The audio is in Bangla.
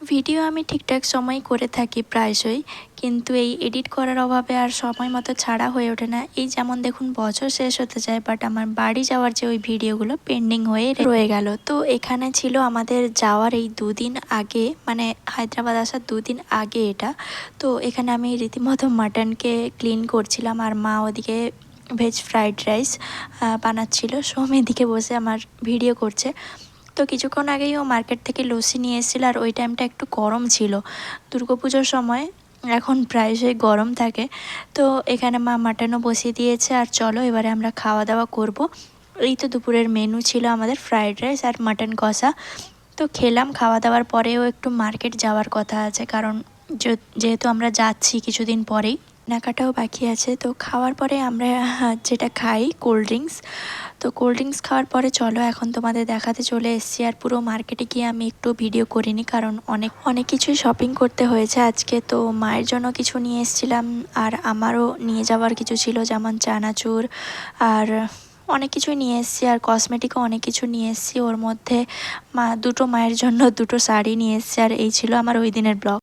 ভিডিও আমি ঠিকঠাক সময় করে থাকি প্রায়শই, কিন্তু এই এডিট করার অভাবে আর সময় মতো ছাড়া হয়ে ওঠে না। এই যেমন দেখুন বছর শেষ হতে যায়, বাট আমার বাড়ি যাওয়ার যে ওই ভিডিওগুলো পেন্ডিং হয়ে রয়ে গেল। তো এখানে ছিল আমাদের যাওয়ার এই দুদিন আগে, মানে হায়দ্রাবাদ আসার দুদিন আগে এটা। তো এখানে আমি রীতিমতো মাটনকে ক্লিন করছিলাম, আর মা ওদিকে ভেজ ফ্রাইড রাইস বানাচ্ছিল, সোম এদিকে বসে আমার ভিডিও করছে। তো কিছুক্ষণ আগেই ও মার্কেট থেকে লস্যি নিয়ে এসেছিলো, আর ওই টাইমটা একটু গরম ছিল, দুর্গাপুজোর সময় এখন প্রায়শই গরম থাকে। তো এখানে মা মাটনও বসিয়ে দিয়েছে, আর চলো এবারে আমরা খাওয়া দাওয়া করব। এই তো দুপুরের মেনু ছিল আমাদের ফ্রাইড রাইস আর মাটন কষা। তো খেলাম, খাওয়া দাওয়ার পরেও একটু মার্কেট যাওয়ার কথা আছে, কারণ যেহেতু আমরা যাচ্ছি কিছুদিন পরেই, কেনাকাটাও বাকি আছে। তো খাওয়ার পরে আমরা যেটা খাই কোল্ড ড্রিঙ্কস, তো কোল্ড ড্রিঙ্কস খাওয়ার পরে চলো এখন তোমাদের দেখাতে চলে এসেছি। আর পুরো মার্কেটে গিয়ে আমি একটু ভিডিও করিনি, কারণ অনেক অনেক কিছুই শপিং করতে হয়েছে আজকে। তো মায়ের জন্য কিছু নিয়ে এসেছিলাম, আর আমারও নিয়ে যাওয়ার কিছু ছিল, যেমন চানাচুর আর অনেক কিছুই নিয়ে এসেছি, আর কসমেটিকও অনেক কিছু নিয়ে এসেছি। ওর মধ্যে দুটো মায়ের জন্য দুটো শাড়ি নিয়ে এসেছি। আর এই ছিল আমার ওই দিনের ব্লগ।